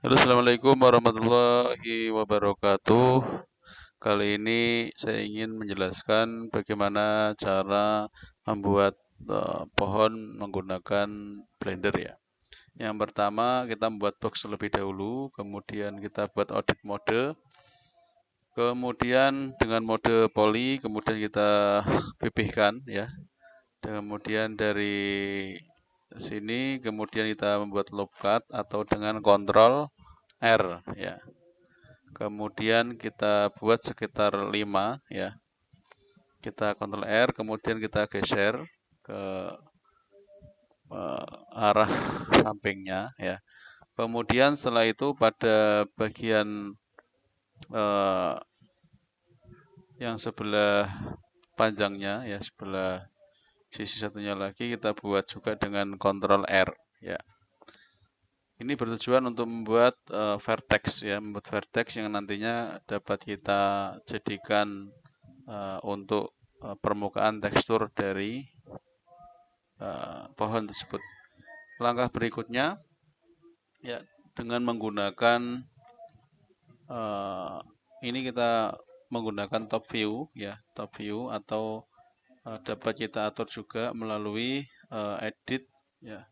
Halo, Assalamualaikum warahmatullahi wabarakatuh. Kali ini saya ingin menjelaskan bagaimana cara membuat pohon menggunakan blender ya. Yang pertama kita membuat box terlebih dahulu, kemudian kita buat audit mode, kemudian dengan mode poly, kemudian kita pipihkan ya. Kemudian dari sini kemudian kita membuat loop cut atau dengan kontrol R ya. Kemudian kita buat sekitar 5 ya. Kita Ctrl R, kemudian kita geser ke arah sampingnya ya. Kemudian setelah itu pada bagian yang sebelah panjangnya ya, sebelah sisi satunya lagi kita buat juga dengan Ctrl R ya. Ini bertujuan untuk membuat vertex ya, membuat vertex yang nantinya dapat kita jadikan untuk permukaan tekstur dari pohon tersebut. Langkah berikutnya ya dengan menggunakan ini kita menggunakan top view ya, top view atau dapat kita atur juga melalui edit ya,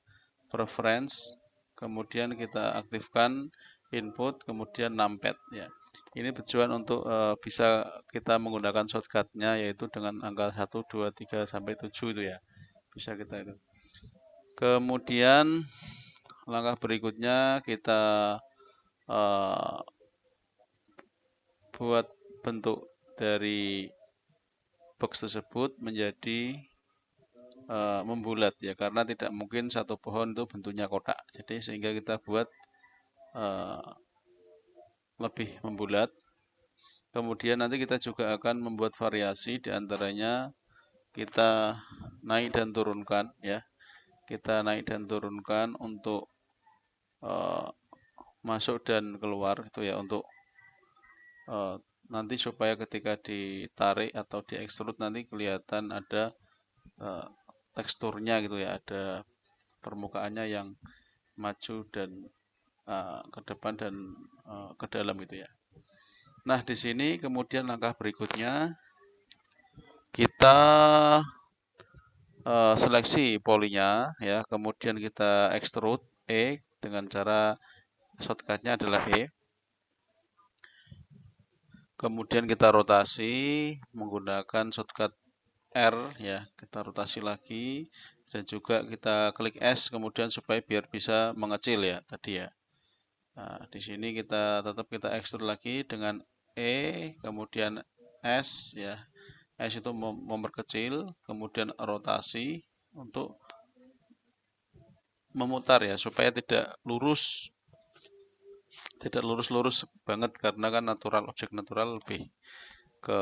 preference, kemudian kita aktifkan input, kemudian numpad ya. Ini tujuan untuk bisa kita menggunakan shortcutnya yaitu dengan angka 1, 2, 3 sampai 7 itu ya. Bisa kita itu. Kemudian langkah berikutnya kita buat bentuk dari box tersebut menjadi membulat ya, karena tidak mungkin satu pohon itu bentuknya kotak. Jadi sehingga kita buat lebih membulat. Kemudian nanti kita juga akan membuat variasi, diantaranya kita naik dan turunkan ya. Kita naik dan turunkan untuk masuk dan keluar itu ya, untuk nanti supaya ketika ditarik atau diekstrud nanti kelihatan ada teksturnya gitu ya, ada permukaannya yang maju dan ke depan dan ke dalam gitu ya. Nah, di sini kemudian langkah berikutnya kita seleksi polinya ya, kemudian kita extrude E dengan cara shortcutnya adalah E. Kemudian kita rotasi menggunakan shortcut R ya, kita rotasi lagi dan juga kita klik S kemudian supaya biar bisa mengecil ya tadi ya. Nah, di sini kita extrude lagi dengan E, kemudian S ya. S itu memperkecil, kemudian rotasi untuk memutar ya, supaya tidak lurus banget, karena kan objek natural lebih ke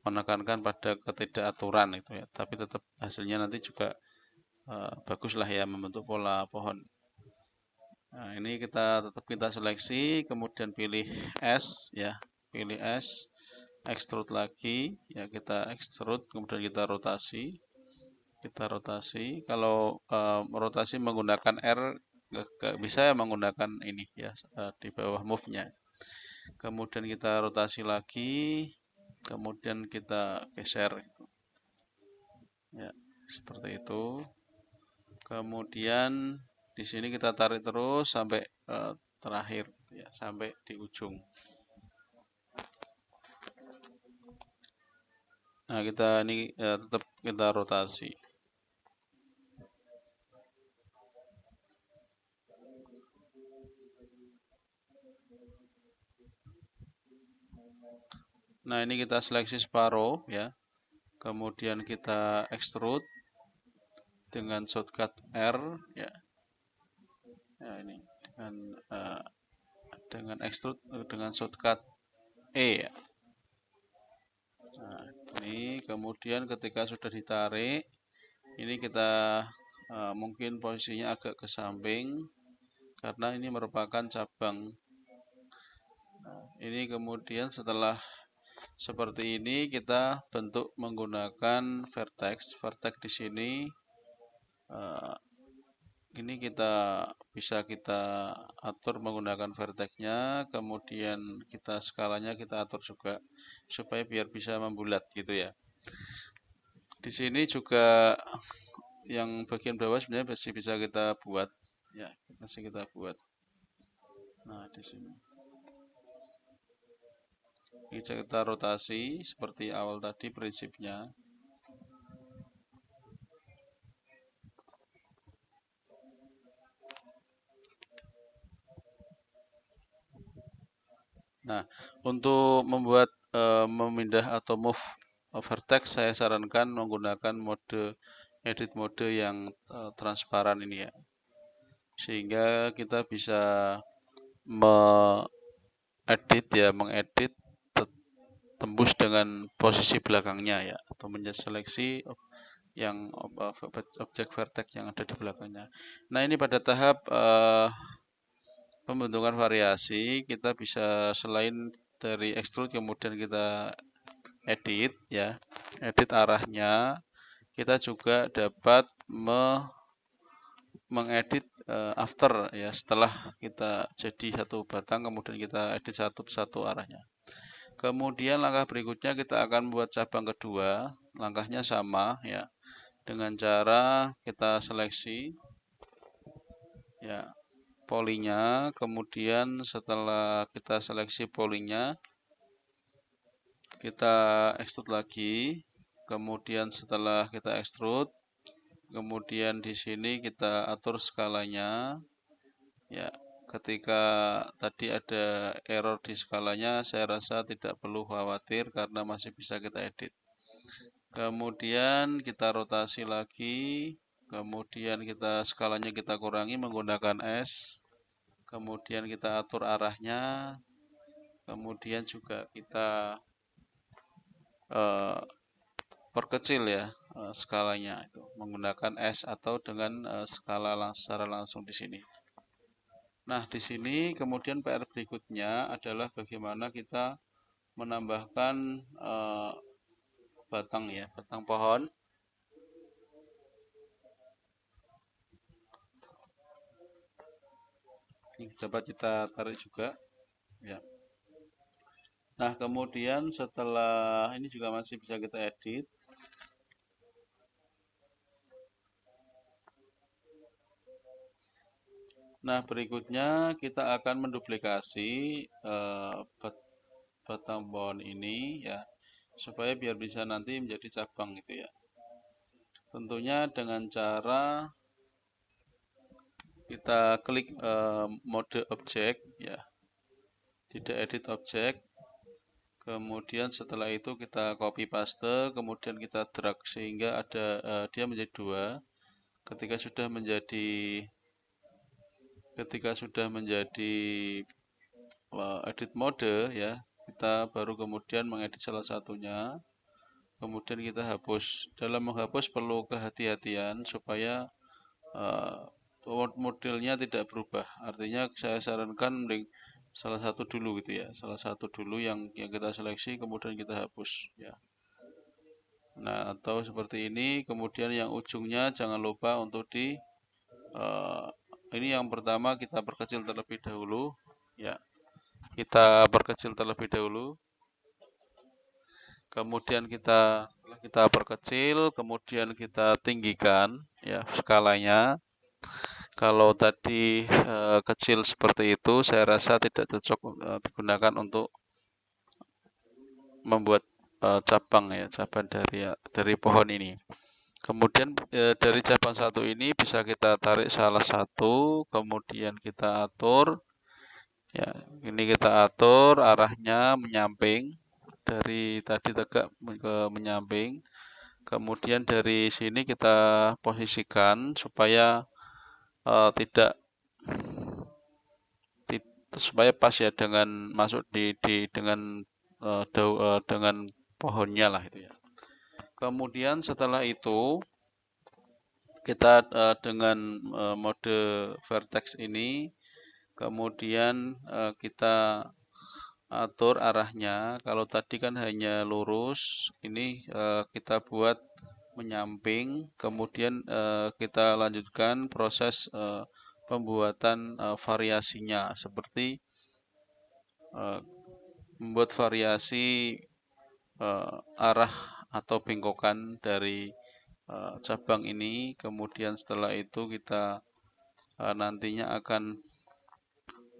menekankan pada ketidakaturan itu ya, tapi tetap hasilnya nanti juga bagus lah ya, membentuk pola pohon. Nah, ini tetap kita seleksi, kemudian pilih S ya, pilih S, extrude lagi ya, kita extrude, kemudian kita rotasi. Kalau rotasi menggunakan R nggak bisa ya, menggunakan ini ya, di bawah move-nya. Kemudian kita rotasi lagi, kemudian kita geser ya, seperti itu. Kemudian di sini kita tarik terus sampai terakhir ya, sampai di ujung. Nah, kita ini tetap kita rotasi. Nah, ini kita seleksi separuh ya. Kemudian kita extrude dengan shortcut R ya. Nah, ini dengan extrude dengan shortcut E ya. Nah, ini kemudian ketika sudah ditarik, ini kita mungkin posisinya agak ke samping karena ini merupakan cabang. Nah, ini kemudian setelah seperti ini kita bentuk menggunakan vertex. Vertex di sini Ini bisa kita atur menggunakan vertexnya, kemudian skalanya kita atur juga supaya biar bisa membulat gitu ya. Di sini juga yang bagian bawah sebenarnya masih bisa kita buat ya, masih kita buat. Nah, di sini kita rotasi seperti awal tadi prinsipnya. Nah, untuk membuat memindah atau move vertex, saya sarankan menggunakan edit mode yang transparan ini ya, sehingga kita bisa mengedit tembus dengan posisi belakangnya ya, atau menyeleksi yang objek vertex yang ada di belakangnya. Nah, ini pada tahap pembentukan variasi, kita bisa selain dari extrude kemudian kita edit ya, edit arahnya, kita juga dapat mengedit after ya, setelah kita jadi satu batang kemudian kita edit satu persatu arahnya. Kemudian langkah berikutnya kita akan membuat cabang kedua, langkahnya sama ya, dengan cara kita seleksi ya polinya, kemudian setelah kita seleksi polinya, kita extrude lagi, kemudian setelah kita extrude, kemudian di sini kita atur skalanya, ya. Ketika tadi ada error di skalanya, saya rasa tidak perlu khawatir karena masih bisa kita edit. Kemudian kita rotasi lagi, kemudian skalanya kita kurangi menggunakan S. Kemudian kita atur arahnya, kemudian juga kita perkecil ya skalanya itu menggunakan S atau dengan skala secara langsung di sini. Nah, di sini kemudian PR berikutnya adalah bagaimana kita menambahkan batang ya, batang pohon. Ini dapat kita tarik juga ya. Nah, kemudian setelah ini juga masih bisa kita edit. Nah, berikutnya kita akan menduplikasi batang pohon ini ya, supaya biar bisa nanti menjadi cabang gitu ya. Tentunya dengan cara kita klik mode objek ya, tidak edit objek. Kemudian setelah itu kita copy paste, kemudian kita drag sehingga dia menjadi dua. Ketika sudah menjadi edit mode ya, kita baru kemudian mengedit salah satunya. Kemudian kita hapus. Dalam menghapus perlu kehati-hatian supaya modelnya tidak berubah. Artinya saya sarankan mending salah satu dulu gitu ya, salah satu dulu yang kita seleksi kemudian kita hapus ya. Nah, atau seperti ini, kemudian yang ujungnya jangan lupa untuk ini yang pertama kita perkecil terlebih dahulu ya, kita perkecil terlebih dahulu, kemudian setelah kita perkecil kemudian kita tinggikan ya skalanya. Kalau tadi kecil seperti itu, saya rasa tidak cocok digunakan untuk membuat cabang ya, cabang dari pohon ini. Kemudian dari cabang satu ini bisa kita tarik salah satu, kemudian kita atur. Ya, ini kita atur arahnya menyamping, dari tadi tegak ke menyamping. Kemudian dari sini kita posisikan supaya tidak supaya pas ya dengan masuk dengan dengan pohonnya lah itu ya. Kemudian setelah itu kita dengan mode vertex ini kemudian kita atur arahnya. Kalau tadi kan hanya lurus, ini kita buat menyamping, kemudian kita lanjutkan proses pembuatan variasinya, seperti membuat variasi arah atau bengkokan dari cabang ini. Kemudian setelah itu kita nantinya akan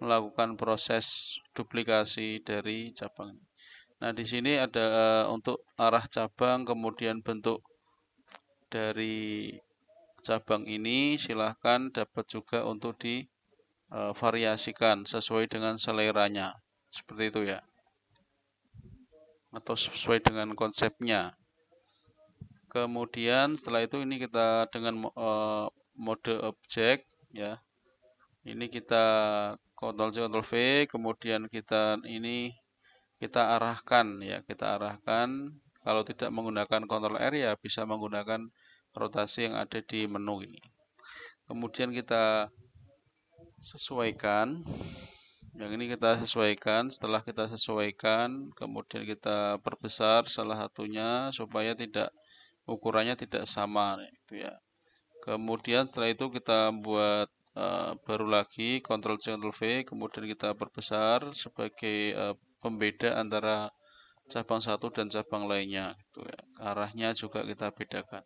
melakukan proses duplikasi dari cabang ini. Nah, di sini ada untuk arah cabang, kemudian bentuk dari cabang ini, silahkan dapat juga untuk divariasikan sesuai dengan seleranya, seperti itu ya, atau sesuai dengan konsepnya. Kemudian setelah itu ini kita dengan mode objek ya, ini kita Ctrl C Ctrl V, kemudian kita arahkan ya, kita arahkan. Kalau tidak menggunakan Ctrl R ya bisa menggunakan rotasi yang ada di menu ini. Kemudian kita sesuaikan. Yang ini kita sesuaikan. Setelah kita sesuaikan, kemudian kita perbesar salah satunya supaya ukurannya tidak sama gitu ya. Kemudian setelah itu kita buat baru lagi Ctrl C Ctrl V, kemudian kita perbesar sebagai pembeda antara cabang satu dan cabang lainnya gitu ya. Arahnya juga kita bedakan.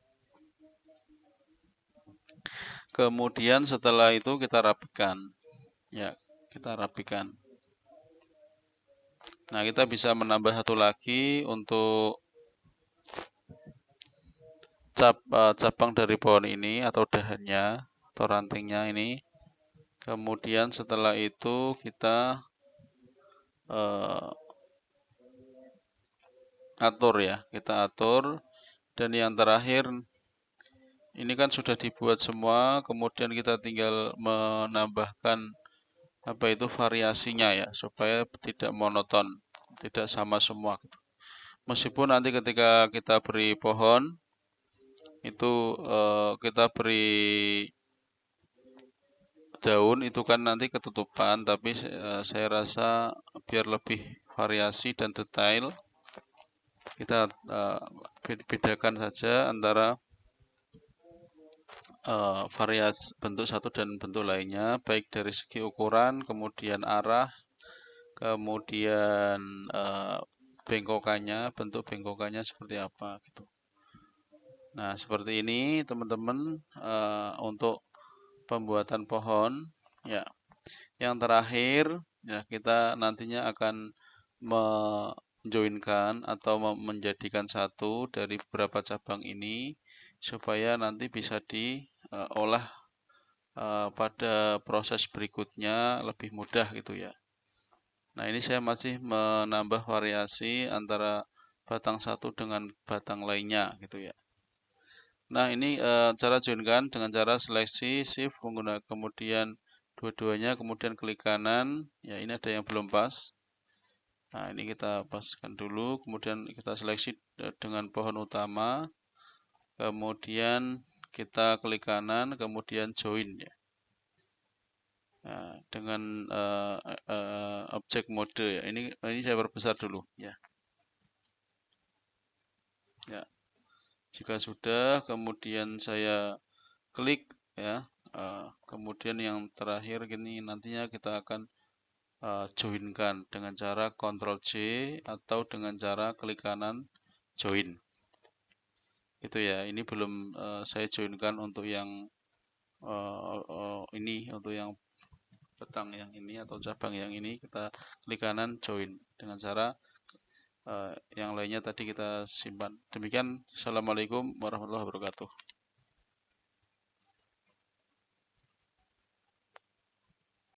Kemudian setelah itu kita rapikan. Ya, kita rapikan. Nah, kita bisa menambah satu lagi untuk cabang dari pohon ini atau dahannya atau rantingnya ini. Kemudian setelah itu kita atur ya, kita atur. Dan yang terakhir, ini kan sudah dibuat semua, kemudian kita tinggal menambahkan variasinya ya, supaya tidak monoton, tidak sama semua gitu. Meskipun nanti ketika kita beri pohon, itu kita beri daun, itu kan nanti ketutupan, tapi saya rasa biar lebih variasi dan detail, kita bedakan saja antara variasi bentuk satu dan bentuk lainnya, baik dari segi ukuran, kemudian arah, kemudian bengkokannya, bentuk bengkokannya seperti apa gitu. Nah, seperti ini teman-teman untuk pembuatan pohon ya. Yang terakhir ya, kita nantinya akan menjoinkan atau menjadikan satu dari beberapa cabang ini supaya nanti bisa diolah pada proses berikutnya lebih mudah gitu ya. Nah, ini saya masih menambah variasi antara batang satu dengan batang lainnya gitu ya. Nah, ini cara joinkan dengan cara seleksi shift menggunakan kemudian dua-duanya, kemudian klik kanan. Ya, ini ada yang belum pas. Nah, ini kita paskan dulu, kemudian kita seleksi dengan pohon utama. Kemudian kita klik kanan, kemudian join ya. Nah, dengan objek mode ya. Ini saya perbesar dulu ya. Ya. Jika sudah, kemudian saya klik ya. Kemudian yang terakhir gini, nantinya kita akan joinkan dengan cara Ctrl J atau dengan cara klik kanan join. Gitu ya. Ini belum saya joinkan untuk yang ini, untuk yang batang yang ini atau cabang yang ini, kita klik kanan join dengan cara yang lainnya tadi kita simpan. Demikian, Assalamualaikum warahmatullahi wabarakatuh.